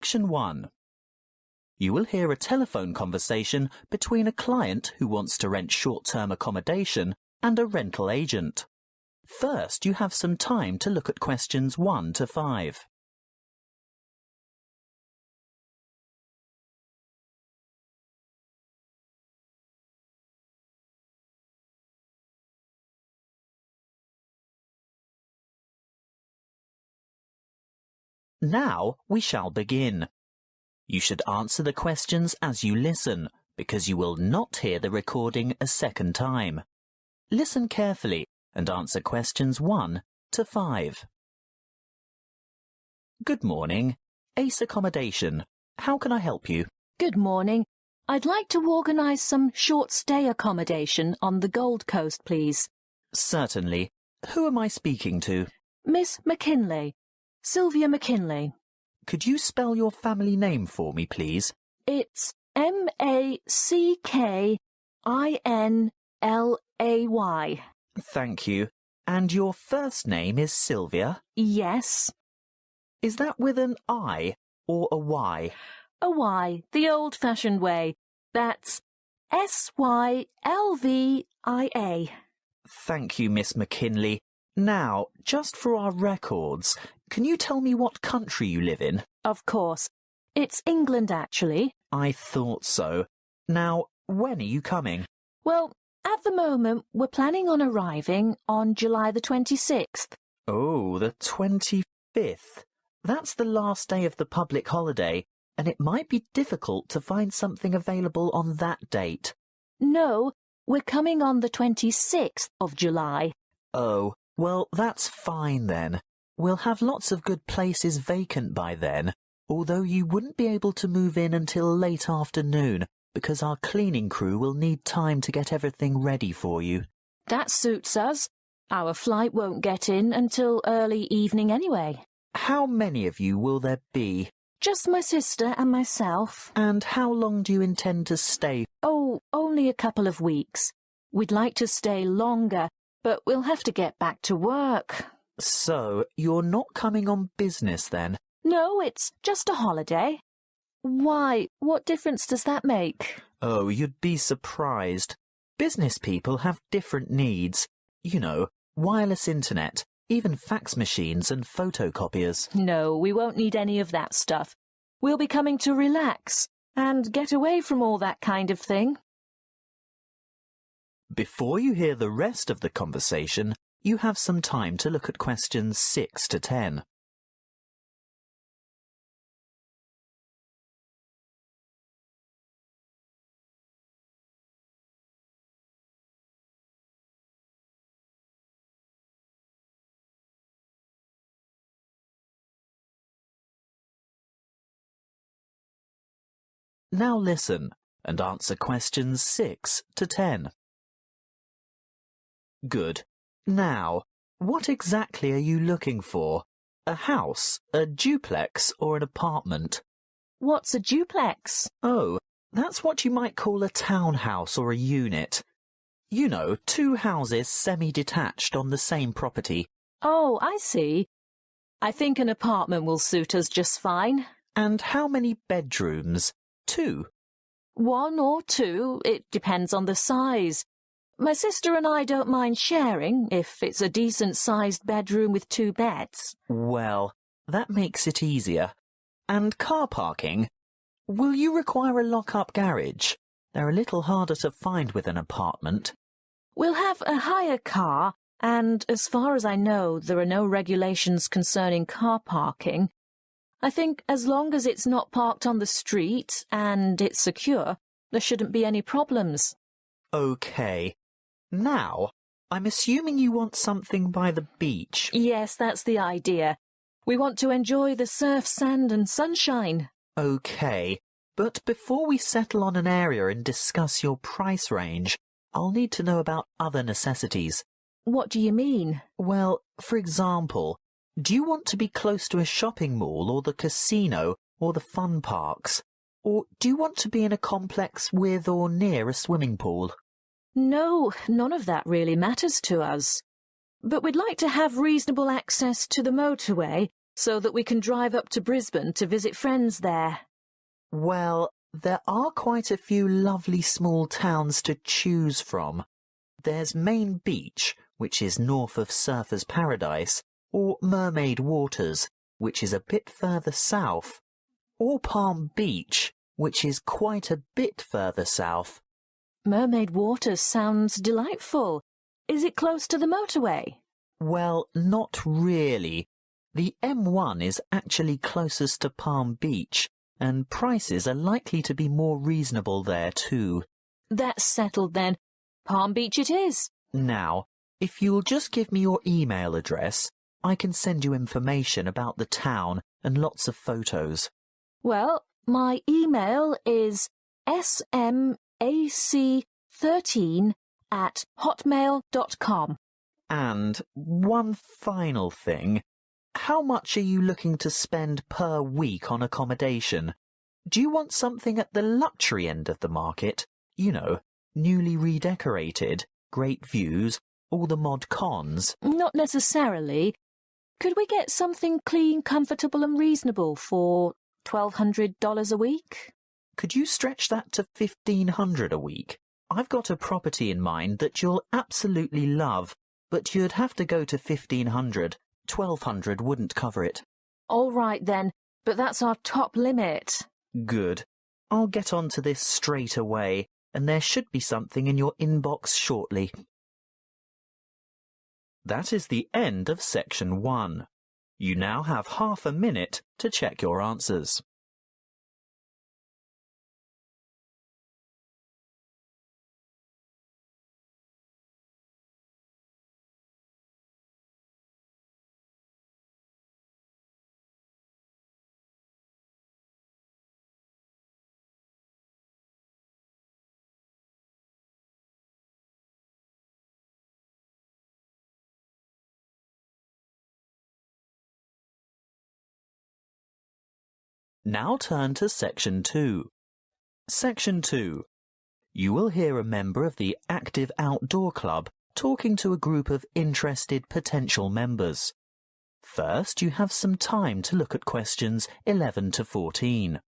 Section 1. You will hear a telephone conversation between a client who wants to rent short-term accommodation and a rental agent. First, you have some time to look at questions 1 to 5. Now we shall begin. You should answer the questions as you listen, because you will not hear the recording a second time. Listen carefully and answer questions 1 to 5. Good morning. Ace Accommodation. How can I help you? Good morning. I'd like to organise some short-stay accommodation on the Gold Coast, please. Certainly. Who am I speaking to? Miss McKinley. Sylvia McKinley. Could you spell your family name for me, please? It's M-A-C-K-I-N-L-A-Y. Thank you. And your first name is Sylvia? Yes. Is that with an I or a Y? A Y, the old-fashioned way. That's S-Y-L-V-I-A. Thank you, Miss McKinley. Now, just for our records, can you tell me what country you live in? Of course. It's England, actually. I thought so. Now, when are you coming? Well, at the moment, we're planning on arriving on July the 26th. Oh, the 25th. That's the last day of the public holiday, and it might be difficult to find something available on that date. No, we're coming on the 26th of July. Oh, well, that's fine then. We'll have lots of good places vacant by then, although you wouldn't be able to move in until late afternoon, because our cleaning crew will need time to get everything ready for you. That suits us. Our flight won't get in until early evening anyway. How many of you will there be? Just my sister and myself. And how long do you intend to stay? Oh, only a couple of weeks. We'd like to stay longer, but we'll have to get back to work. So, you're not coming on business then? No, it's just a holiday. Why, what difference does that make? Oh, you'd be surprised. Business people have different needs. You know, wireless internet, even fax machines and photocopiers. No, we won't need any of that stuff. We'll be coming to relax and get away from all that kind of thing. Before you hear the rest of the conversation, you have some time to look at questions 6 to 10. Now listen and answer questions 6 to 10. Good. Now, what exactly are you looking for? A house, a duplex, or an apartment? What's a duplex? Oh, that's what you might call a townhouse or a unit. You know, 2 houses semi-detached on the same property. Oh, I see. I think an apartment will suit us just fine. And how many bedrooms? 2. 1 or 2, it depends on the size. My sister and I don't mind sharing if it's a decent-sized bedroom with 2 beds. Well, that makes it easier. And car parking? Will you require a lock-up garage? They're a little harder to find with an apartment. We'll have a hire car, and as far as I know, there are no regulations concerning car parking. I think as long as it's not parked on the street and it's secure, there shouldn't be any problems. OK. Now, I'm assuming you want something by the beach. Yes, that's the idea. We want to enjoy the surf, sand and sunshine. OK, but before we settle on an area and discuss your price range, I'll need to know about other necessities. What do you mean? Well, for example, do you want to be close to a shopping mall or the casino or the fun parks? Or do you want to be in a complex with or near a swimming pool? No, none of that really matters to us. But we'd like to have reasonable access to the motorway so that we can drive up to Brisbane to visit friends there. Well, there are quite a few lovely small towns to choose from. There's Main Beach, which is north of Surfer's Paradise, or Mermaid Waters, which is a bit further south, or Palm Beach, which is quite a bit further south. Mermaid Waters sounds delightful. Is it close to the motorway? Well, not really. The M1 is actually closest to Palm Beach, and prices are likely to be more reasonable there too. That's settled then. Palm Beach it is. Now, if you'll just give me your email address, I can send you information about the town and lots of photos. Well, my email is smac13@hotmail.com. And one final thing. How much are you looking to spend per week on accommodation? Do you want something at the luxury end of the market? You know, newly redecorated, great views, all the mod cons? Not necessarily. Could we get something clean, comfortable and reasonable for $1,200 a week? Could you stretch that to $1,500 a week? I've got a property in mind that you'll absolutely love, but you'd have to go to $1,500. $1,200 wouldn't cover it. All right then, but that's our top limit. Good. I'll get on to this straight away, and there should be something in your inbox shortly. That is the end of section 1. You now have half a minute to check your answers. Now turn to Section 2. Section 2. You will hear a member of the Active Outdoor Club talking to a group of interested potential members. First, you have some time to look at questions 11 to 14.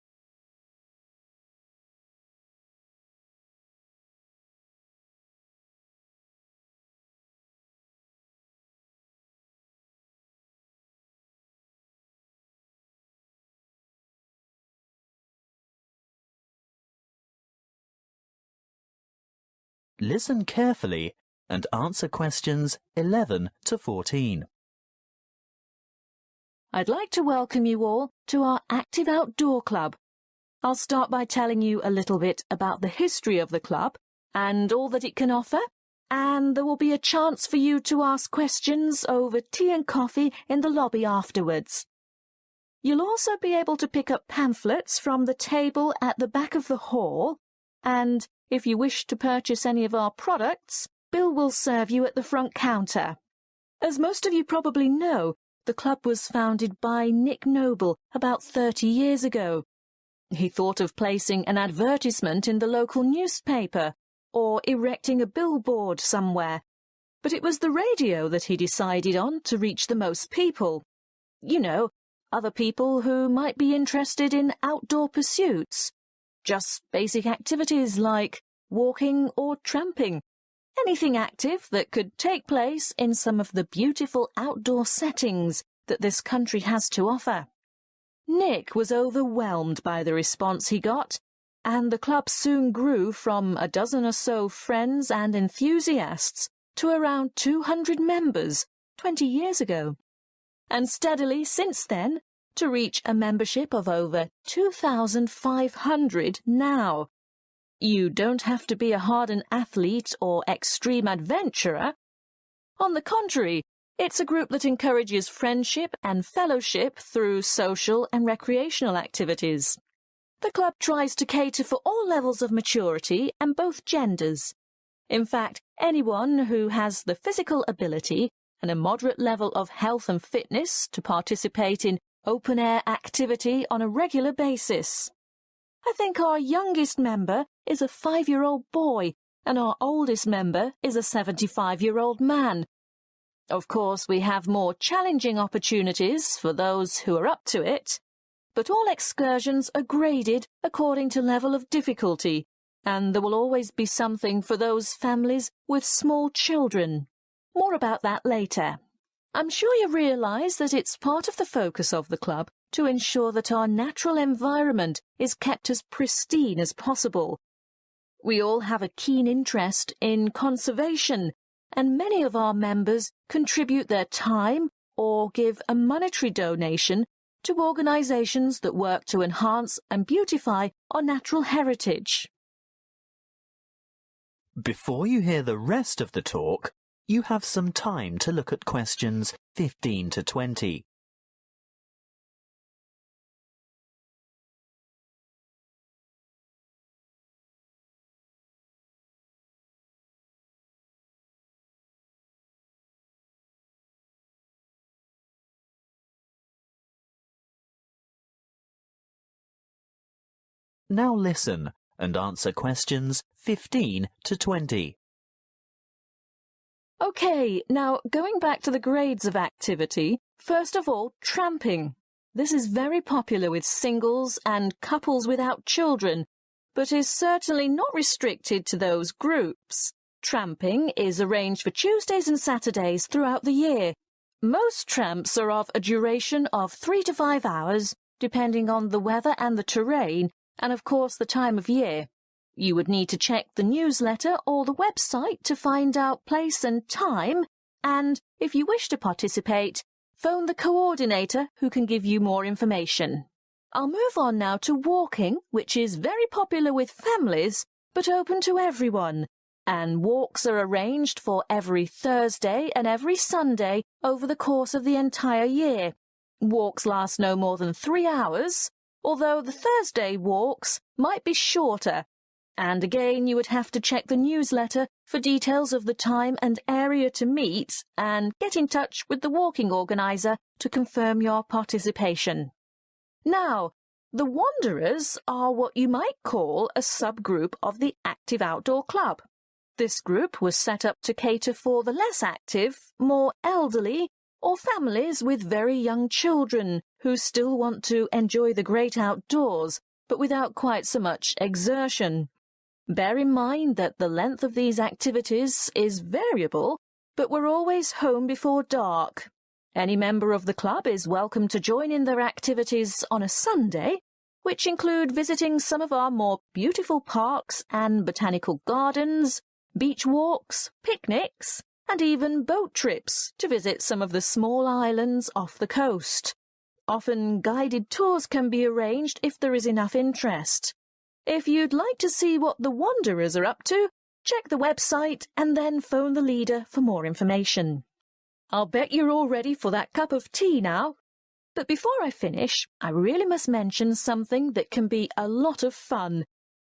Listen carefully and answer questions 11 to 14. I'd like to welcome you all to our Active Outdoor Club. I'll start by telling you a little bit about the history of the club and all that it can offer, and there will be a chance for you to ask questions over tea and coffee in the lobby afterwards. You'll also be able to pick up pamphlets from the table at the back of the hall, and if you wish to purchase any of our products, Bill will serve you at the front counter. As most of you probably know, the club was founded by Nick Noble about 30 years ago. He thought of placing an advertisement in the local newspaper or erecting a billboard somewhere, but it was the radio that he decided on to reach the most people. You know, other people who might be interested in outdoor pursuits. Just basic activities like walking or tramping. Anything active that could take place in some of the beautiful outdoor settings that this country has to offer. Nick was overwhelmed by the response he got, and the club soon grew from a dozen or so friends and enthusiasts to around 200 members 20 years ago, and steadily since then to reach a membership of over 2,500 now. You don't have to be a hardened athlete or extreme adventurer. On the contrary, it's a group that encourages friendship and fellowship through social and recreational activities. The club tries to cater for all levels of maturity and both genders. In fact, anyone who has the physical ability and a moderate level of health and fitness to participate in open-air activity on a regular basis. I think our youngest member is a 5-year-old boy and our oldest member is a 75-year-old man. Of course, we have more challenging opportunities for those who are up to it, but all excursions are graded according to level of difficulty, and there will always be something for those families with small children. More about that later. I'm sure you realise that it's part of the focus of the club to ensure that our natural environment is kept as pristine as possible. We all have a keen interest in conservation, and many of our members contribute their time or give a monetary donation to organisations that work to enhance and beautify our natural heritage. Before you hear the rest of the talk, you have some time to look at questions 15 to 20. Now listen and answer questions 15 to 20. OK, now going back to the grades of activity, first of all, tramping. This is very popular with singles and couples without children, but is certainly not restricted to those groups. Tramping is arranged for Tuesdays and Saturdays throughout the year. Most tramps are of a duration of 3 to 5 hours, depending on the weather and the terrain, and of course the time of year. You would need to check the newsletter or the website to find out place and time, and if you wish to participate, phone the coordinator who can give you more information. I'll move on now to walking, which is very popular with families, but open to everyone, and walks are arranged for every Thursday and every Sunday over the course of the entire year. Walks last no more than 3 hours, although the Thursday walks might be shorter, and again you would have to check the newsletter for details of the time and area to meet and get in touch with the walking organiser to confirm your participation. Now, the Wanderers are what you might call a subgroup of the Active Outdoor Club. This group was set up to cater for the less active, more elderly, or families with very young children who still want to enjoy the great outdoors, but without quite so much exertion. Bear in mind that the length of these activities is variable, but we're always home before dark. Any member of the club is welcome to join in their activities on a Sunday, which include visiting some of our more beautiful parks and botanical gardens, beach walks, picnics, and even boat trips to visit some of the small islands off the coast. Often guided tours can be arranged if there is enough interest. If you'd like to see what the Wanderers are up to, check the website and then phone the leader for more information. I'll bet you're all ready for that cup of tea now. But before I finish, I really must mention something that can be a lot of fun.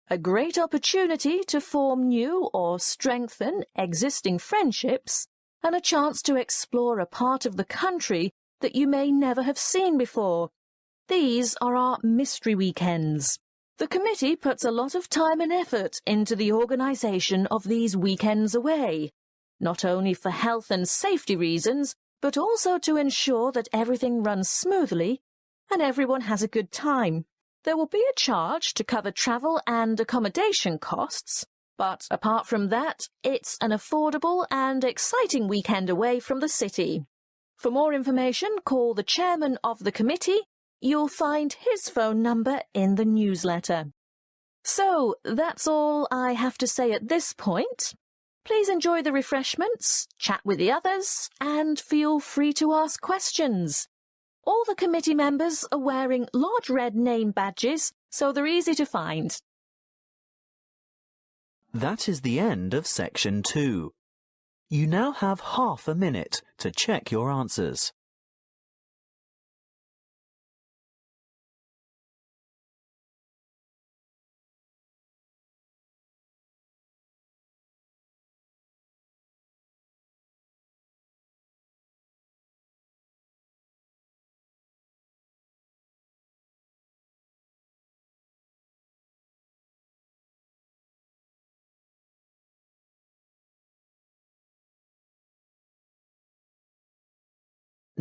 A great opportunity to form new or strengthen existing friendships, and a chance to explore a part of the country that you may never have seen before. These are our mystery weekends. The committee puts a lot of time and effort into the organisation of these weekends away, not only for health and safety reasons, but also to ensure that everything runs smoothly and everyone has a good time. There will be a charge to cover travel and accommodation costs, but apart from that, it's an affordable and exciting weekend away from the city. For more information, call the chairman of the committee. You'll find his phone number in the newsletter. So, that's all I have to say at this point. Please enjoy the refreshments, chat with the others, and feel free to ask questions. All the committee members are wearing large red name badges, so they're easy to find. That is the end of section 2. You now have half a minute to check your answers.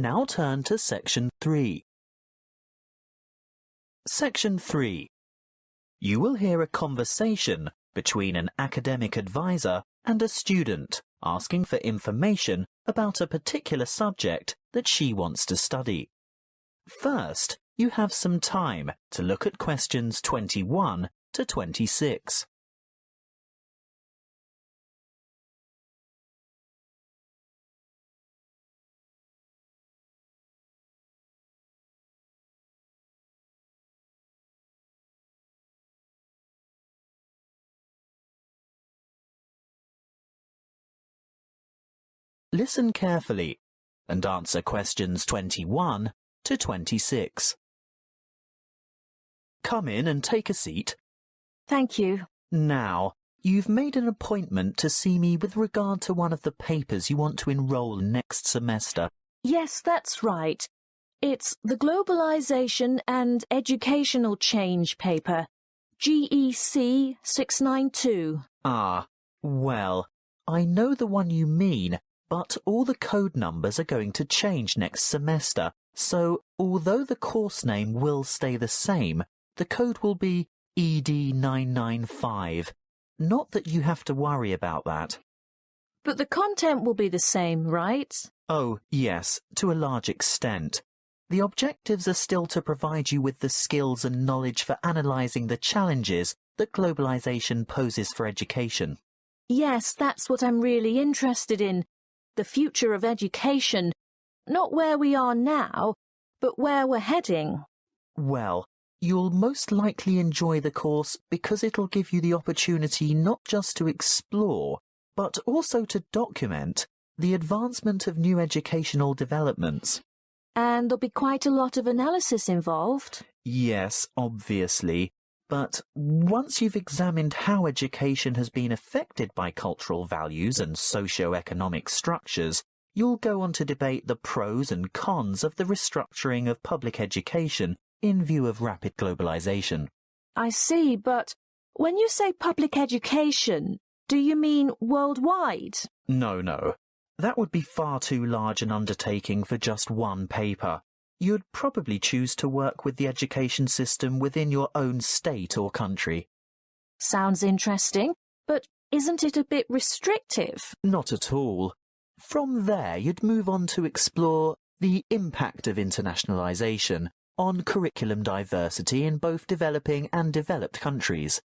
Now turn to Section 3. Section 3. You will hear a conversation between an academic advisor and a student asking for information about a particular subject that she wants to study. First, you have some time to look at questions 21 to 26. Listen carefully and answer questions 21 to 26. Come in and take a seat. Thank you. Now, you've made an appointment to see me with regard to one of the papers you want to enroll in next semester. Yes, that's right. It's the Globalization and Educational Change paper, GEC 692. Ah, well, I know the one you mean, but all the code numbers are going to change next semester, so although the course name will stay the same, the code will be ED995. Not that you have to worry about that. But the content will be the same, right? Oh, yes, to a large extent. The objectives are still to provide you with the skills and knowledge for analysing the challenges that globalisation poses for education. Yes, that's what I'm really interested in. The future of education. Not where we are now, but where we're heading. Well, you'll most likely enjoy the course because it'll give you the opportunity not just to explore, but also to document the advancement of new educational developments. And there'll be quite a lot of analysis involved. Yes, obviously. But once you've examined how education has been affected by cultural values and socio-economic structures, you'll go on to debate the pros and cons of the restructuring of public education in view of rapid globalization. I see, but when you say public education, do you mean worldwide? No. That would be far too large an undertaking for just one paper. You'd probably choose to work with the education system within your own state or country. Sounds interesting, but isn't it a bit restrictive? Not at all. From there, you'd move on to explore the impact of internationalization on curriculum diversity in both developing and developed countries.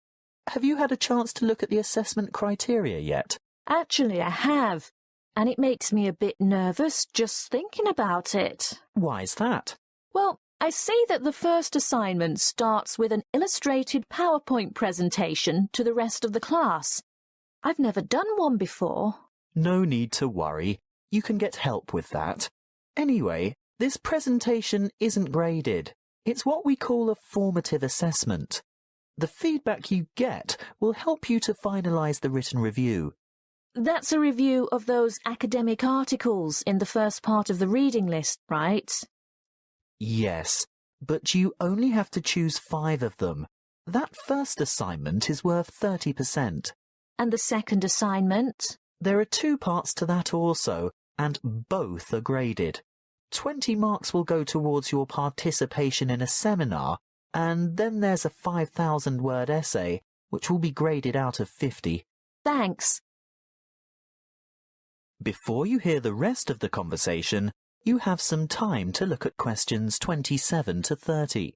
Have you had a chance to look at the assessment criteria yet? Actually, I have. And it makes me a bit nervous just thinking about it. Why's that? Well, I see that the first assignment starts with an illustrated PowerPoint presentation to the rest of the class. I've never done one before. No need to worry. You can get help with that. Anyway, this presentation isn't graded. It's what we call a formative assessment. The feedback you get will help you to finalise the written review. That's a review of those academic articles in the first part of the reading list, right? Yes, but you only have to choose 5 of them. That first assignment is worth 30%. And the second assignment? There are 2 parts to that also, and both are graded. 20 marks will go towards your participation in a seminar, and then there's a 5,000-word essay, which will be graded out of 50. Thanks. Before you hear the rest of the conversation, you have some time to look at questions 27 to 30.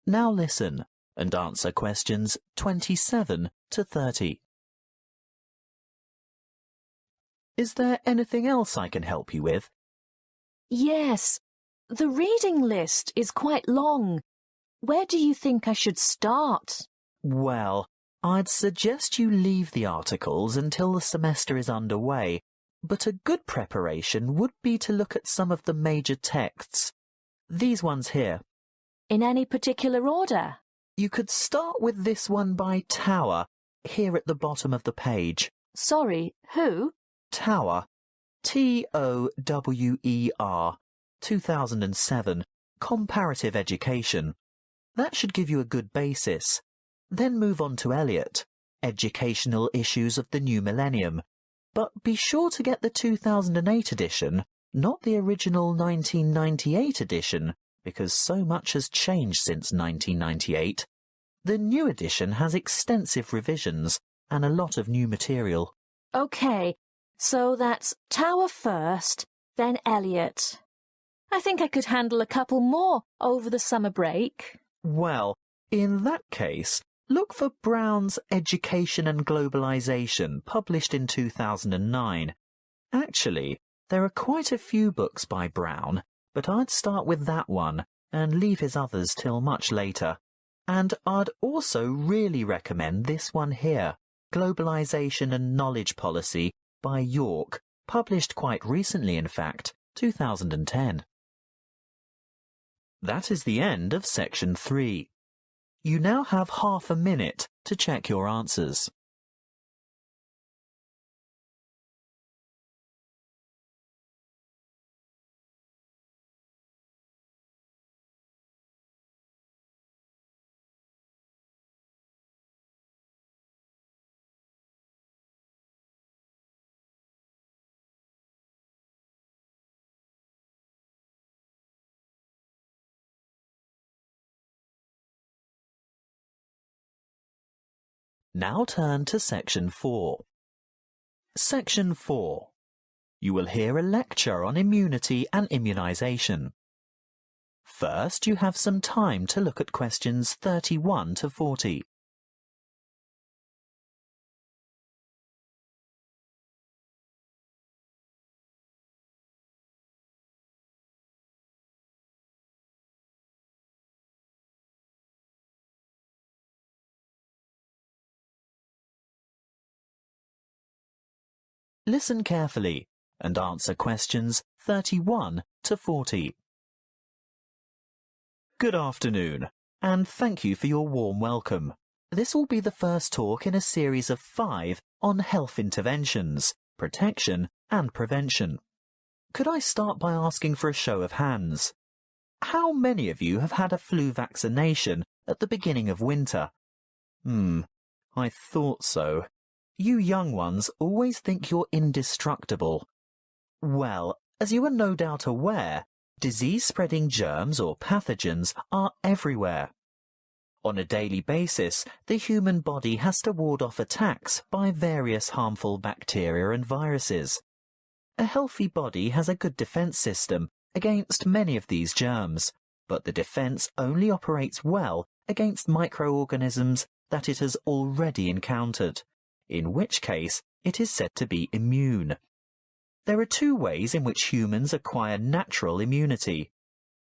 Now listen and answer questions 27 to 30. Is there anything else I can help you with? Yes. The reading list is quite long. Where do you think I should start? Well, I'd suggest you leave the articles until the semester is underway, but a good preparation would be to look at some of the major texts. These ones here. In any particular order? You could start with this one by Tower, here at the bottom of the page. Sorry, who? Tower. Tower. 2007. Comparative Education. That should give you a good basis. Then move on to Eliot. Educational Issues of the New Millennium. But be sure to get the 2008 edition, not the original 1998 edition, because so much has changed since 1998. The new edition has extensive revisions and a lot of new material. OK, so that's Tower first, then Eliot. I think I could handle a couple more over the summer break. Well, in that case, look for Brown's Education and Globalization, published in 2009. Actually, there are quite a few books by Brown, but I'd start with that one and leave his others till much later. And I'd also really recommend this one here, Globalization and Knowledge Policy by York, published quite recently, in fact, 2010. That is the end of section 3. You now have half a minute to check your answers. Now turn to section 4. Section 4. You will hear a lecture on immunity and immunization. First, you have some time to look at questions 31 to 40. Listen carefully and answer questions 31 to 40. Good afternoon, and thank you for your warm welcome. This will be the first talk in a series of 5 on health interventions, protection and prevention. Could I start by asking for a show of hands? How many of you have had a flu vaccination at the beginning of winter? I thought so. You young ones always think you're indestructible. Well, as you are no doubt aware, disease-spreading germs or pathogens are everywhere. On a daily basis, the human body has to ward off attacks by various harmful bacteria and viruses. A healthy body has a good defense system against many of these germs, but the defense only operates well against microorganisms that it has already encountered, in which case it is said to be immune. There are 2 ways in which humans acquire natural immunity.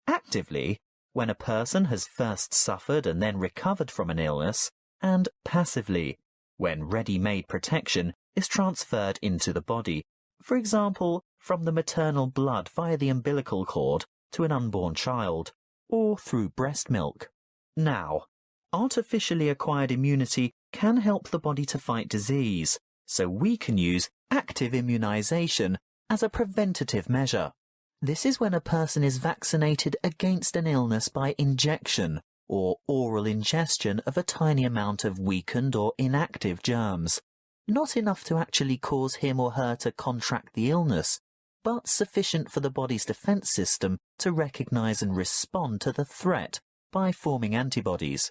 Actively, when a person has first suffered and then recovered from an illness, and passively, when ready-made protection is transferred into the body, for example, from the maternal blood via the umbilical cord to an unborn child, or through breast milk. Now, artificially acquired immunity can help the body to fight disease, so we can use active immunization as a preventative measure. This is when a person is vaccinated against an illness by injection or oral ingestion of a tiny amount of weakened or inactive germs, not enough to actually cause him or her to contract the illness, but sufficient for the body's defense system to recognize and respond to the threat by forming antibodies.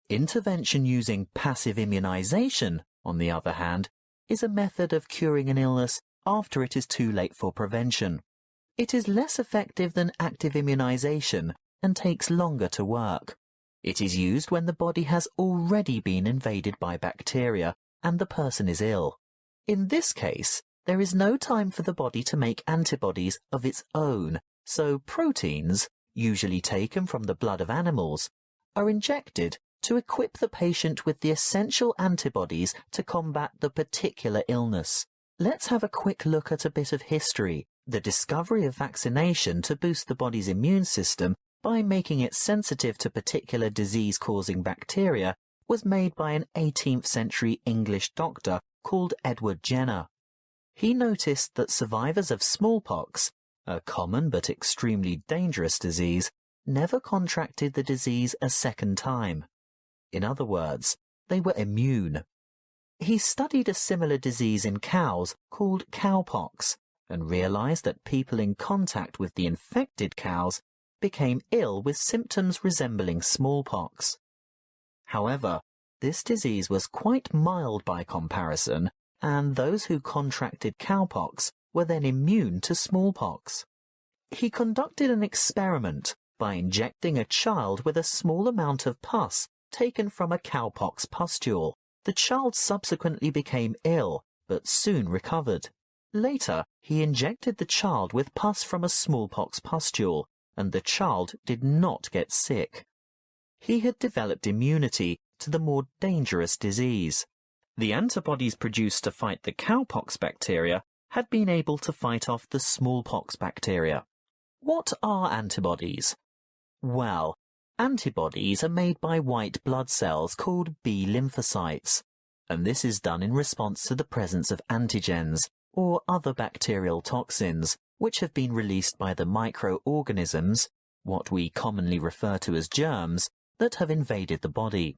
Intervention using passive immunization, on the other hand, is a method of curing an illness after it is too late for prevention. It is less effective than active immunization and takes longer to work. It is used when the body has already been invaded by bacteria and the person is ill. In this case, there is no time for the body to make antibodies of its own, so proteins, usually taken from the blood of animals, are injected to equip the patient with the essential antibodies to combat the particular illness. Let's have a quick look at a bit of history. The discovery of vaccination to boost the body's immune system by making it sensitive to particular disease-causing bacteria was made by an 18th century English doctor called Edward Jenner. He noticed that survivors of smallpox, a common but extremely dangerous disease, never contracted the disease a second time. In other words, they were immune. He studied a similar disease in cows called cowpox and realized that people in contact with the infected cows became ill with symptoms resembling smallpox. However, this disease was quite mild by comparison, and those who contracted cowpox were then immune to smallpox. He conducted an experiment by injecting a child with a small amount of pus taken from a cowpox pustule. The child subsequently became ill, but soon recovered. Later, he injected the child with pus from a smallpox pustule, and the child did not get sick. He had developed immunity to the more dangerous disease. The antibodies produced to fight the cowpox bacteria had been able to fight off the smallpox bacteria. What are antibodies? Well, antibodies are made by white blood cells called B lymphocytes, and this is done in response to the presence of antigens, or other bacterial toxins, which have been released by the microorganisms, what we commonly refer to as germs, that have invaded the body.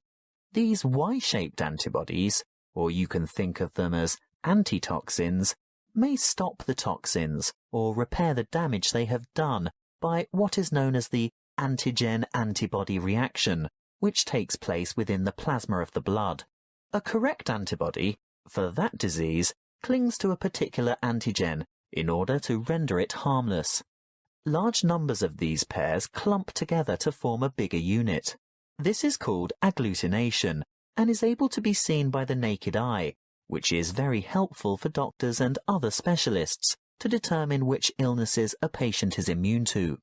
These Y-shaped antibodies, or you can think of them as antitoxins, may stop the toxins or repair the damage they have done by what is known as the antigen-antibody reaction, which takes place within the plasma of the blood. A correct antibody, for that disease, clings to a particular antigen in order to render it harmless. Large numbers of these pairs clump together to form a bigger unit. This is called agglutination and is able to be seen by the naked eye, which is very helpful for doctors and other specialists to determine which illnesses a patient is immune to.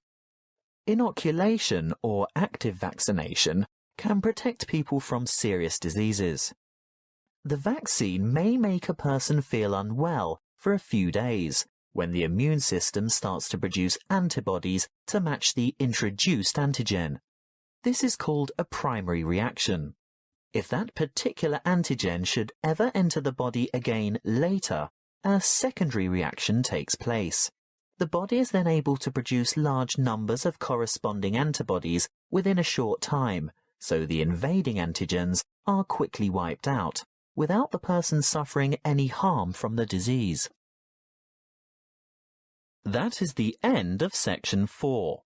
Inoculation or active vaccination can protect people from serious diseases. The vaccine may make a person feel unwell for a few days when the immune system starts to produce antibodies to match the introduced antigen. This is called a primary reaction. If that particular antigen should ever enter the body again later, a secondary reaction takes place. The body is then able to produce large numbers of corresponding antibodies within a short time, so the invading antigens are quickly wiped out, without the person suffering any harm from the disease. That is the end of section 4.